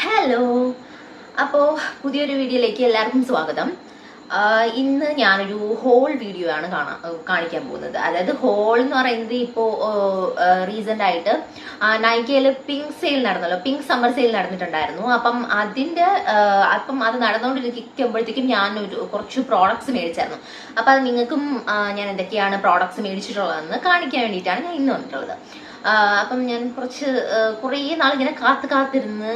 Hello, അപ്പോൾ പുതിയൊരു വീഡിയോയിലേക്ക് എല്ലാവർക്കും സ്വാഗതം. ഇന്ന് ഞാനൊരു ഹോൾ വീഡിയോ ആണ് കാണിക്കാൻ പോകുന്നത്. അതായത് ഹോൾ എന്ന് പറയുന്നത് ഇപ്പോൾ റീസെൻ്റ് ആയിട്ട് നൈക്കയിൽ പിങ്ക് സെയിൽ നടന്നല്ലോ, പിങ്ക് സമ്മർ സെയിൽ നടന്നിട്ടുണ്ടായിരുന്നു. അപ്പം അത് നടന്നുകൊണ്ടിരിക്കുമ്പോഴത്തേക്കും ഞാൻ കുറച്ച് പ്രോഡക്ട്സ് മേടിച്ചായിരുന്നു. അപ്പം അത് നിങ്ങൾക്കും ഞാൻ എന്തൊക്കെയാണ് പ്രോഡക്ട്സ് മേടിച്ചിട്ടുള്ളതെന്ന് കാണിക്കാൻ വേണ്ടിയിട്ടാണ് ഞാൻ ഇന്ന് വന്നിട്ടുള്ളത്. അപ്പം ഞാൻ കുറേ നാളിങ്ങനെ കാത്തിരുന്ന്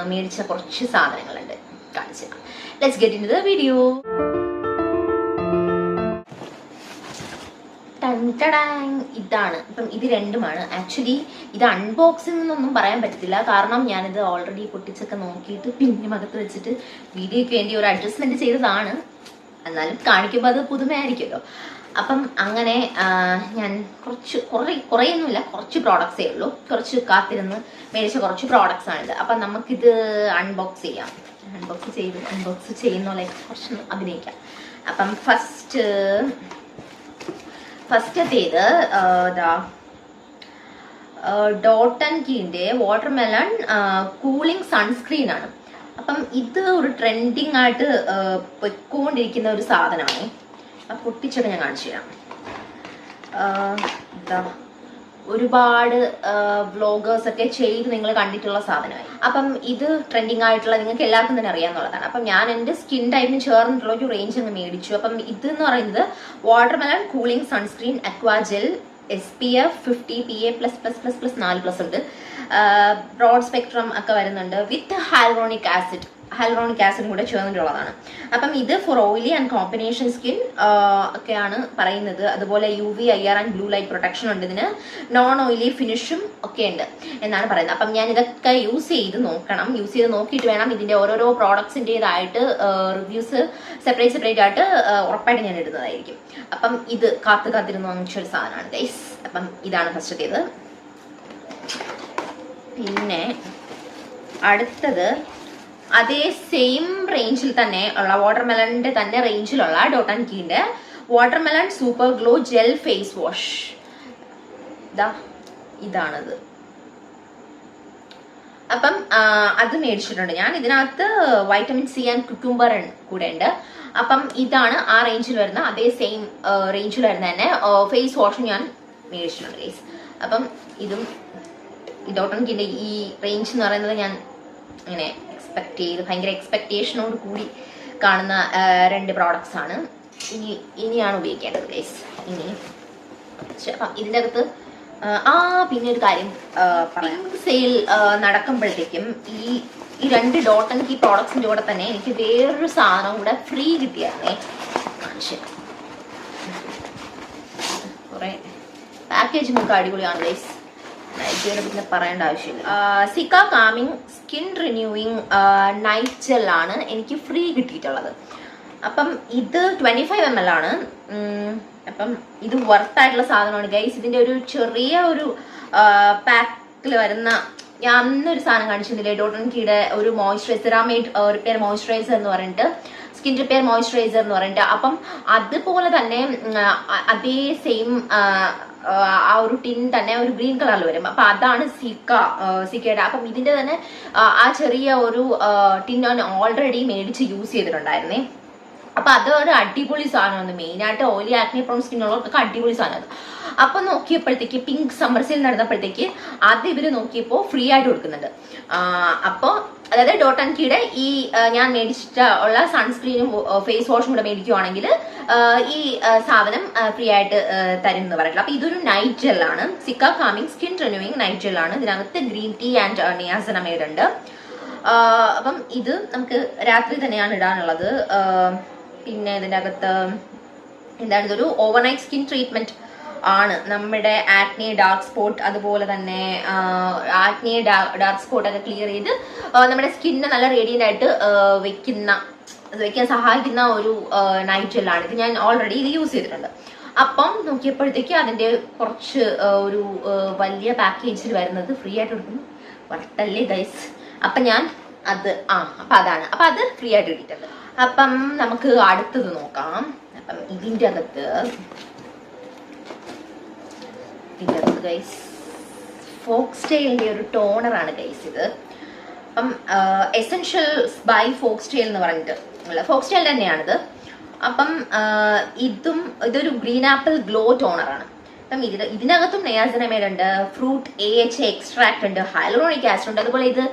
മേടിച്ച കുറച്ച് സാധനങ്ങളുണ്ട്, കാണിച്ചു. Let's get in the video. ഇതാണ്. ഇപ്പം ഇത് രണ്ടുമാണ്. ആക്ച്വലി ഇത് അൺബോക്സിംഗ് എന്നൊന്നും പറയാൻ പറ്റത്തില്ല, കാരണം ഞാനിത് ഓൾറെഡി പൊട്ടിച്ചൊക്കെ നോക്കിയിട്ട് പിന്നെ അകത്ത് വെച്ചിട്ട് വീഡിയോയ്ക്ക് വേണ്ടി ഒരു അഡ്ജസ്റ്റ്മെന്റ് ചെയ്തതാണ്. എന്നാലും കാണിക്കുമ്പോൾ അത് പുതുമയായിരിക്കുമല്ലോ. അപ്പം അങ്ങനെ ഞാൻ കുറേയൊന്നുമില്ല, കുറച്ച് പ്രോഡക്ട്സേ ഉള്ളൂ. കുറച്ച് കാത്തിരുന്ന് മേടിച്ച കുറച്ച് പ്രോഡക്ട്സ് ആണിത്. അപ്പം നമുക്കിത് അൺബോക്സ് ചെയ്യാം. അൺബോക്സ് ചെയ്യുന്ന പോലെ കുറച്ച് അഭിനയിക്കാം. അപ്പം ഫസ്റ്റത്തേത് ഡോട്ട് ആൻഡ് കീന്റെ വാട്ടർമെലൺ കൂളിംഗ് സൺസ്ക്രീൻ ആണ്. അപ്പം ഇത് ഒരു ട്രെൻഡിങ് ആയിട്ട് പൊയ്ക്കൊണ്ടിരിക്കുന്ന ഒരു സാധനമാണ്. പൊട്ടിച്ചിട്ട് ഞാൻ കാണിച്ചു തരാം. ഒരുപാട് വ്ളോഗേഴ്സ് ഒക്കെ ചെയ്ത് നിങ്ങൾ കണ്ടിട്ടുള്ള സാധനമായി. അപ്പം ഇത് ട്രെൻഡിങ് ആയിട്ടുള്ള നിങ്ങൾക്ക് എല്ലാവർക്കും തന്നെ അറിയാവുന്നതാണ്. അപ്പം ഞാൻ എൻ്റെ സ്കിൻ ടൈപ്പിന് ചേർന്നിട്ടുള്ള ഒരു റേഞ്ച് അങ്ങ് മേടിച്ചു. അപ്പം ഇത് എന്ന് പറയുന്നത് watermelon cooling sunscreen aqua gel SPF 50 PA++++ 4+ ഉണ്ട്. ബ്രോഡ് സ്പെക്ട്രം ഒക്കെ വരുന്നുണ്ട്. വിത്ത് ഹൈലറോണിക് ആസിഡും കൂടെ ചേർന്നിട്ടുള്ളതാണ്. അപ്പം ഇത് for oily and combination skin ഒക്കെയാണ് പറയുന്നത്. അതുപോലെ UV IR and blue light protection ഉണ്ട് ഇതിന്. നോൺ ഓയിലി ഫിനിഷും ഒക്കെ ഉണ്ട് എന്നാണ് പറയുന്നത്. അപ്പം ഞാൻ ഇതൊക്കെ യൂസ് ചെയ്ത് നോക്കിയിട്ട് വേണം ഇതിന്റെ ഓരോരോ പ്രോഡക്ട്സിൻ്റെതായിട്ട് റിവ്യൂസ് സെപ്പറേറ്റ് ആയിട്ട് ഉറപ്പായിട്ട് ഞാൻ ഇടുന്നതായിരിക്കും. അപ്പം ഇത് കാത്തിരുന്ന് വാങ്ങിച്ചൊരു സാധനമാണ് ഗൈസ്. അപ്പം ഇതാണ് ഫസ്റ്റത്തേത്. പിന്നെ അടുത്തത് അതേ സെയിം റേഞ്ചിൽ തന്നെ ഉള്ള വാട്ടർമെലണിന്റെ തന്നെ റേഞ്ചിലുള്ള ഡോട്ട് ആൻഡ് കീന്റെ watermelon super glow gel face wash. ഇതാണത്. അപ്പം അത് മേടിച്ചിട്ടുണ്ട് ഞാൻ. ഇതിനകത്ത് വൈറ്റമിൻ C ആൻഡ് കുക്കുംബർ കൂടെ ഉണ്ട്. അപ്പം ഇതാണ് ആ റേഞ്ചിൽ വരുന്ന, അതേ സെയിം റേഞ്ചിൽ വരുന്ന തന്നെ ഫേസ് വാഷും ഞാൻ മേടിച്ചിട്ടുണ്ട് ഗൈസ്. അപ്പം ഇതും ഡോട്ട് ആൻഡ് കീന്റെ ഈ റേഞ്ച് എന്ന് പറയുന്നത് ഞാൻ ഇങ്ങനെ ഭയങ്കര എക്സ്പെക്ടേഷനോട് കൂടി കാണുന്ന രണ്ട് പ്രോഡക്ട്സ് ആണ്. ഇനിയാണ് ഉപയോഗിക്കേണ്ടത് ഗൈസ്. അപ്പം ഇതിൻ്റെ അകത്ത് പിന്നെ ഒരു കാര്യം പറയാം. സെയിൽ നടക്കുമ്പോഴത്തേക്കും ഈ രണ്ട് ഡോട്ട് ആൻഡ് കീ പ്രോഡക്ട്സിൻ്റെ കൂടെ തന്നെ എനിക്ക് വേറൊരു സാധനം കൂടെ ഫ്രീ കിട്ടിയായിരുന്നേ. കുറെ പാക്കേജിംഗ് ഒക്കെ അടിപൊളിയാണ് ഗൈസ്. പിന്നെ പറയേണ്ട ആവശ്യമില്ല. Cica calming skin renewing night gel ആണ് എനിക്ക് ഫ്രീ കിട്ടിയിട്ടുള്ളത്. അപ്പം ഇത് 25 ml ആണ്. അപ്പം ഇത് വർത്ത് ആയിട്ടുള്ള സാധനമാണ് ഗൈസ്. ഇതിന്റെ ഒരു ചെറിയ ഒരു പാക്കിൽ വരുന്ന, ഞാൻ അന്നൊരു സാധനം കാണിച്ചിരുന്നില്ലേ, ഡോട്ട് ആൻഡ് കീയുടെ ഒരു മോയ്സ്ചറൈസർ, റിപ്പയർ മോയ്സ്ചറൈസർ എന്ന് പറഞ്ഞിട്ട്, സ്കിൻ റിപ്പയർ മോയ്സ്ചറൈസർ എന്ന് പറഞ്ഞിട്ട്. അപ്പം അതുപോലെ തന്നെ അതേ സെയിം ആ ഒരു ടിൻ തന്നെ ഒരു ഗ്രീൻ കളറിൽ വരും. അപ്പൊ അതാണ് സിക്കയുടെ. അപ്പം ഇതിന്റെ തന്നെ ആ ചെറിയ ഒരു ടിൻ ഞാൻ ഓൾറെഡി മേടിച്ച് യൂസ് ചെയ്തിട്ടുണ്ടായിരുന്നേ. അപ്പൊ അതൊരു അടിപൊളി സാധനമാണ്. മെയിനായിട്ട് ഓയിലി ആക്നെ പ്രോൺ സ്കിന്നുള്ളവർക്കൊക്കെ അടിപൊളി സാധനമാണ്. അപ്പൊ നോക്കിയപ്പോഴത്തേക്ക് പിങ്ക് സമ്മർ സെയിൽ നടന്നപ്പോഴത്തേക്ക് അത് ഇവര് നോക്കിയപ്പോൾ ഫ്രീ ആയിട്ട് കൊടുക്കുന്നുണ്ട്. അപ്പോൾ അതായത് ഡോട്ട് ആൻഡ് കീയുടെ ഈ ഞാൻ മേടിച്ചിട്ടുള്ള സൺസ്ക്രീനും ഫേസ് വാഷും കൂടെ മേടിക്കുവാണെങ്കിൽ ഈ സാധനം ഫ്രീ ആയിട്ട് തരുമെന്ന് പറഞ്ഞിട്ടുള്ള. അപ്പൊ ഇതൊരു നൈറ്റ് ജെല്ലാണ്. Cica calming skin renewing night ജെല്ലാണ്. ഇതിനകത്ത് ഗ്രീൻ ടീ ആൻഡ് നിയാസിനമൈഡ് ഉണ്ട്. അപ്പം ഇത് നമുക്ക് രാത്രി തന്നെയാണ് ഇടാനുള്ളത്. പിന്നെ ഇതിൻ്റെ അകത്ത് എന്താണ്, ഇതൊരു ഓവർനൈറ്റ് സ്കിൻ ട്രീറ്റ്മെന്റ് ആണ്. നമ്മുടെ ആക്നെ ഡാർക്ക് സ്പോട്ട്, അതുപോലെ തന്നെ ആക്നെ ഡാർക്ക് സ്പോട്ട് ഒക്കെ ക്ലിയർ ചെയ്ത് നമ്മുടെ സ്കിന്നെ നല്ല റേഡിയന്റ് ആയിട്ട് വെക്കാൻ സഹായിക്കുന്ന ഒരു നൈറ്റ് ജെല്ലാണ് ഇത്. ഞാൻ ഓൾറെഡി ഇത് യൂസ് ചെയ്തിട്ടുണ്ട്. അപ്പം നോക്കിയപ്പോഴത്തേക്ക് അതിന്റെ കുറച്ച് ഒരു വലിയ പാക്കേജിൽ വരുന്നത് ഫ്രീ ആയിട്ട് കൊടുക്കുന്നു. വർത്തല്ലേ ഗൈസ്. അപ്പൊ ഞാൻ അതാണ്. അപ്പൊ അത് ഫ്രീ ആയിട്ട് കിട്ടിയിട്ടുണ്ട്. അപ്പം നമുക്ക് അടുത്തത് നോക്കാം. അപ്പം ഇതിൻ്റെ അകത്ത് ഗൈസ് ഫോക്സ് ടെയിലിന്റെ ഒരു ടോണറാണ് ഗൈസ് ഇത്. അപ്പം എസെൻഷ്യൽസ് ബൈ ഫോക്സ്റ്റെയിൽ എന്ന് പറഞ്ഞിട്ട് അല്ല ഫോക്സ്റ്റെയിൽ തന്നെയാണിത്. അപ്പം ഇതൊരു ഗ്രീൻ ആപ്പിൾ ഗ്ലോ ടോണറാണ്. അപ്പം ഇതിനകത്തും നയാസിനമൈഡ് ഉണ്ട്, ഫ്രൂട്ട് AHA എക്സ്ട്രാക്ട് ഉണ്ട്, ഹൈലൂറോണിക് ആസിഡ് ഉണ്ട്. അതുപോലെ ഇത്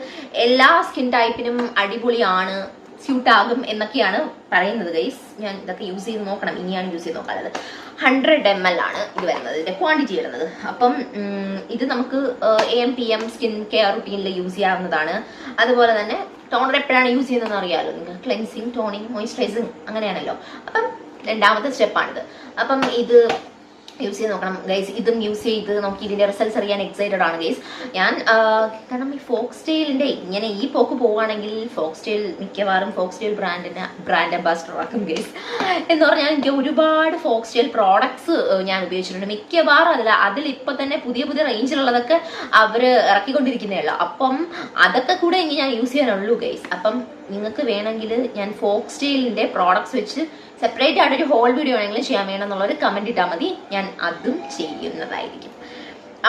എല്ലാ സ്കിൻ ടൈപ്പിനും അടിപൊളിയാണ്, സ്യൂട്ട് ആകും എന്നൊക്കെയാണ് പറയുന്നത് ഗൈസ്. ഞാൻ ഇതൊക്കെ യൂസ് ചെയ്ത് നോക്കണം, ഇനിയാണ് യൂസ് ചെയ്ത് നോക്കാനുള്ളത്. 100 ml ആണ് ഇത് വരുന്നത്, ഇതിന്റെ ക്വാണ്ടിറ്റി വരുന്നത്. അപ്പം ഇത് നമുക്ക് AM PM സ്കിൻ കെയർ റുട്ടീനിൽ യൂസ് ചെയ്യാവുന്നതാണ്. അതുപോലെ തന്നെ ടോണർ എപ്പോഴാണ് യൂസ് ചെയ്യുന്നതെന്ന് അറിയാമല്ലോ നിങ്ങൾക്ക്, ക്ലെൻസിങ്, ടോണിങ്, മോയ്സ്ചറൈസിങ് അങ്ങനെയാണല്ലോ. അപ്പം രണ്ടാമത്തെ സ്റ്റെപ്പാണിത്. അപ്പം ഇത് യൂസ് ചെയ്ത് നോക്കണം ഗൈസ്. ഇതും യൂസ് ചെയ്ത് നോക്കി ഇതിന്റെ റിസൾട്ട്സ് അറിയാൻ എക്സൈറ്റഡ് ആണ് ഗൈസ് ഞാൻ. കാരണം ഈ ഫോക്സ്റ്റെയിലിന്റെ ഇങ്ങനെ ഈ പോക്ക് പോവുകയാണെങ്കിൽ ഫോക്സ്റ്റെയിൽ മിക്കവാറും ഫോക്സ്റ്റെയിൽ ബ്രാൻഡ് അംബാസിഡർ ആക്കും ഗൈസ്. എന്ന് പറഞ്ഞാൽ എനിക്ക് ഒരുപാട് ഫോക്സ്റ്റെയിൽ പ്രോഡക്ട്സ് ഞാൻ ഉപയോഗിച്ചിട്ടുണ്ട്. മിക്കവാറും അതിൽ ഇപ്പൊ തന്നെ പുതിയ പുതിയ റേഞ്ചിലുള്ളതൊക്കെ അവര് ഇറക്കിക്കൊണ്ടിരിക്കുന്നേ ഉള്ളൂ. അപ്പം അതൊക്കെ കൂടെ ഇനി ഞാൻ യൂസ് ചെയ്യാനുള്ളൂ ഗൈസ്. അപ്പം നിങ്ങൾക്ക് വേണമെങ്കിൽ ഞാൻ ഫോക്സ്റ്റെയിലിന്റെ പ്രോഡക്ട്സ് വെച്ച് സെപ്പറേറ്റ് ആയിട്ടൊരു ഹോൾ വീഡിയോ ആണെങ്കിലും ചെയ്യാൻ വേണമെന്നുള്ളൊരു കമന്റ് ഇട്ടാൽ മതി, ഞാൻ അതും ചെയ്യുന്നതായിരിക്കും.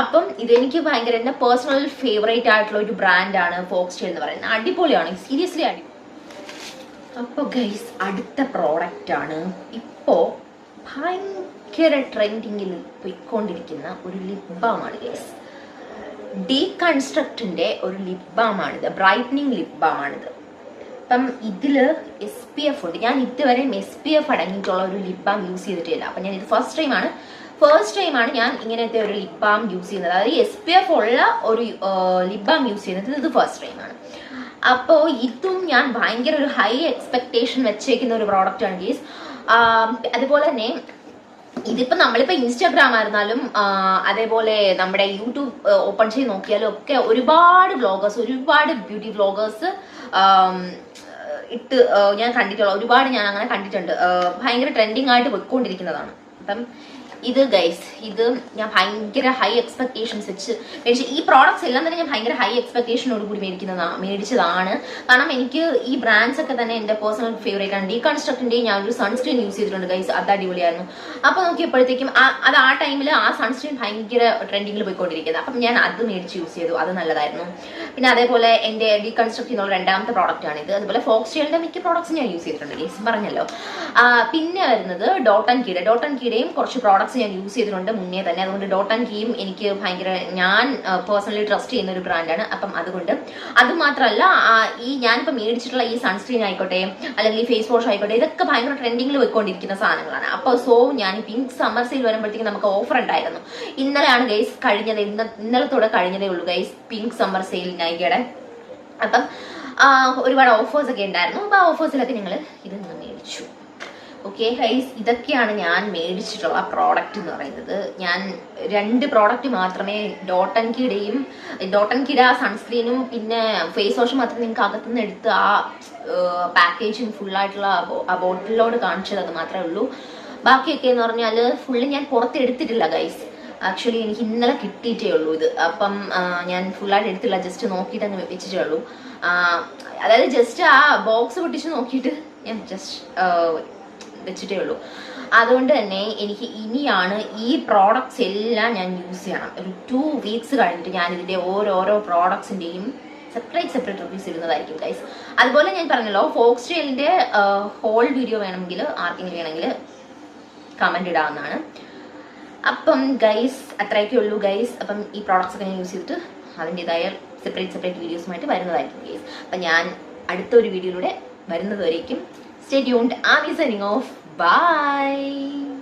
അപ്പം ഇതെനിക്ക് ഭയങ്കര എൻ്റെ പേഴ്സണൽ ഫേവറേറ്റ് ആയിട്ടുള്ള ഒരു ബ്രാൻഡാണ് ഫോക്സ്റ്റെയിൽ എന്ന് പറയുന്നത്. അടിപൊളിയാണ്, സീരിയസ്ലി അടിപൊളി. അപ്പോൾ ഗൈസ് അടുത്ത പ്രോഡക്റ്റ് ആണ് ഇപ്പോൾ ഭയങ്കര ട്രെൻഡിങ്ങിൽ പോയിക്കൊണ്ടിരിക്കുന്ന ഒരു ലിപ് ബാമാണ് ഗൈസ്. ഡീകൺസ്ട്രക്റ്റിന്റെ ഒരു ലിപ് ബാമാണിത്, ബ്രൈറ്റനിങ് ലിപ് ബാമാണിത്. അപ്പം ഇതില് SPF ഉണ്ട്. ഞാൻ ഇതുവരെ SPF അടങ്ങിയിട്ടുള്ള ഒരു ലിപ് ബാം യൂസ് ചെയ്തിട്ടില്ല. അപ്പം ഞാൻ ഇത് ഫസ്റ്റ് ടൈമാണ് ഞാൻ ഇങ്ങനത്തെ ഒരു ലിപ് ബാം യൂസ് ചെയ്യുന്നത്. അതായത് SPF ഉള്ള ഒരു ലിപ് ബാം യൂസ് ചെയ്യുന്നത് ഇത് ഫസ്റ്റ് ടൈമാണ്. അപ്പോൾ ഇതും ഞാൻ ഭയങ്കര ഒരു ഹൈ എക്സ്പെക്ടേഷൻ വെച്ചേക്കുന്ന ഒരു പ്രോഡക്റ്റ് ആണ് ഗീസ്. അതുപോലെ തന്നെ ഇതിപ്പോ നമ്മളിപ്പോ ഇൻസ്റ്റാഗ്രാം ആയിരുന്നാലും അതേപോലെ നമ്മുടെ യൂട്യൂബ് ഓപ്പൺ ചെയ്ത് നോക്കിയാലും ഒക്കെ ഒരുപാട് ബ്യൂട്ടി വ്ലോഗേഴ്സ് ഇട്ട് ഞാൻ കണ്ടിട്ടുള്ള ഒരുപാട് ഞാൻ അങ്ങനെ കണ്ടിട്ടുണ്ട്. ഭയങ്കര ട്രെൻഡിങ് ആയിട്ട് പോയിക്കൊണ്ടിരിക്കുന്നതാണ്. അപ്പം ഇത് ഗൈസ് ഇത് ഞാൻ ഭയങ്കര ഹൈ എക്സ്പെക്ടേഷൻസ് വെച്ച് മേടിച്ച് ഈ പ്രോഡക്ട്സ് എല്ലാം തന്നെ ഞാൻ ഭയങ്കര ഹൈ എക്സ്പെക്ടേഷനോട് കൂടി മേടിച്ചതാണ്. കാരണം എനിക്ക് ഈ ബ്രാൻഡ്സ് ഒക്കെ തന്നെ എൻ്റെ പേഴ്സണൽ ഫേവറേറ്റ് ആണ്. ഡീകൺസ്ട്രക്റ്റിന്റെ ഞാൻ ഒരു സൺസ്ക്രീൻ യൂസ് ചെയ്തിട്ടുണ്ട് ഗൈസ്, അത് അടിപൊളിയായിരുന്നു. അപ്പൊ നോക്കിയപ്പോഴത്തേക്കും അത് ആ ടൈമിൽ ആ സൺസ്ക്രീൻ ഭയങ്കര ട്രെൻഡിങ്ങിൽ പോയിക്കൊണ്ടിരിക്കുന്നത്. അപ്പം ഞാൻ അത് മേടിച്ച് യൂസ് ചെയ്തു, അത് നല്ലതായിരുന്നു. പിന്നെ അതേപോലെ എൻ്റെ ഡീകൺസ്ട്രക്റ്റ് എന്നുള്ള രണ്ടാമത്തെ പ്രോഡക്റ്റ് ആണ് ഇത്. അതുപോലെ ഫോക്സ്റ്റെയിലിന്റെ മിക്ക പ്രോഡക്ട്സ് ഞാൻ യൂസ് ചെയ്തിട്ടുണ്ട് ഗൈസ്, പറഞ്ഞല്ലോ. പിന്നെ വരുന്നത് ഡോട്ട് ആൻഡ് കീയുടെയും കുറച്ച് പ്രോഡക്ട്സ് ഞാൻ യൂസ് ചെയ്തിട്ടുണ്ട് മുന്നേ തന്നെ. അതുകൊണ്ട് ഡോട്ട് ആൻഡ് കീയും എനിക്ക് ഭയങ്കര ഞാൻ പേഴ്സണലി ട്രസ്റ്റ് ചെയ്യുന്ന ഒരു ബ്രാൻഡാണ്. അപ്പം അതുകൊണ്ട് അത് മാത്രമല്ല ഈ ഞാനിപ്പോൾ മേടിച്ചിട്ടുള്ള ഈ സൺസ്ക്രീൻ ആയിക്കോട്ടെ അല്ലെങ്കിൽ ഈ ഫേസ് വാഷ് ആയിക്കോട്ടെ ഇതൊക്കെ ഭയങ്കര ട്രെൻഡിങ്ങിൽ പോയിക്കൊണ്ടിരിക്കുന്ന സാധനങ്ങളാണ്. അപ്പോൾ ഞാൻ പിങ്ക് സമ്മർ സെയിൽ വരുമ്പോഴത്തേക്കും നമുക്ക് ഓഫർ ഉണ്ടായിരുന്നു. ഇന്നലെയാണ് ഗൈസ് കഴിഞ്ഞത്, ഇന്നലത്തോടെ കഴിഞ്ഞതേ ഉള്ളൂ ഗൈസ് പിങ്ക് സമ്മർ സെയിൽ നൈകയുടെ. അപ്പം ഒരുപാട് ഓഫേഴ്സ് ഒക്കെ ഉണ്ടായിരുന്നു. അപ്പോൾ ആ ഓഫേഴ്സിലൊക്കെ ഞങ്ങൾ ഇത് മേടിച്ചു. ഓക്കെ ഗൈസ് ഇതൊക്കെയാണ് ഞാൻ മേടിച്ചിട്ടുള്ള പ്രോഡക്റ്റ് എന്ന് പറയുന്നത്. ഞാൻ 2 പ്രോഡക്റ്റ് മാത്രമേ ഡോട്ട് ആൻഡ് കീയുടെ സൺസ്ക്രീനും പിന്നെ ഫേസ് വാഷും മാത്രമേ നിങ്ങൾക്ക് അകത്തുനിന്ന് എടുത്ത് ആ പാക്കേജിങ് ഫുള്ളായിട്ടുള്ള ആ ബോട്ടിലോട് കാണിച്ചത് അത് മാത്രമേ ഉള്ളൂ. ബാക്കിയൊക്കെ എന്ന് പറഞ്ഞാൽ ഫുള്ള് ഞാൻ പുറത്തെടുത്തിട്ടില്ല ഗൈസ്. ആക്ച്വലി എനിക്ക് ഇന്നലെ കിട്ടിയിട്ടേ ഉള്ളൂ ഇത്. അപ്പം ഞാൻ ഫുള്ളായിട്ട് എടുത്തില്ല, ജസ്റ്റ് നോക്കിയിട്ട് അങ്ങ് വെച്ചിട്ടേ ഉള്ളൂ. അതായത് ജസ്റ്റ് ആ ബോക്സ് പൊട്ടിച്ച് നോക്കിയിട്ട് ഞാൻ ജസ്റ്റ് വെച്ചിട്ടേ ഉള്ളൂ. അതുകൊണ്ട് തന്നെ എനിക്ക് ഇനിയാണ് ഈ പ്രോഡക്ട്സ് എല്ലാം ഞാൻ യൂസ് ചെയ്യണം. ഒരു 2 വീക്സ് കഴിഞ്ഞിട്ട് ഞാൻ ഇതിൻ്റെ ഓരോരോ പ്രോഡക്ട്സിൻ്റെയും സെപ്പറേറ്റ് റിവ്യൂസ് ഇടുന്നതായിരിക്കും ഗൈസ്. അതുപോലെ ഞാൻ പറഞ്ഞല്ലോ ഫോക്സ്റ്റെയിലിൻ്റെ ഹോൾ വീഡിയോ വേണമെങ്കിൽ ആർക്കെങ്കിലും വേണമെങ്കിൽ കമൻറ്റ് ഇടാവുന്നതാണ്. അപ്പം ഗൈസ് അത്രയൊക്കെ ഉള്ളൂ ഗൈസ്. അപ്പം ഈ പ്രോഡക്ട്സ് ഒക്കെ ഞാൻ യൂസ് ചെയ്തിട്ട് അതിൻ്റെതായ സെപ്പറേറ്റ് വീഡിയോസുമായിട്ട് വരുന്നതായിരിക്കും ഗൈസ്. അപ്പം ഞാൻ അടുത്തൊരു വീഡിയോയിലൂടെ വരുന്നത് വരേക്കും stay tuned. I'm signing off. Bye.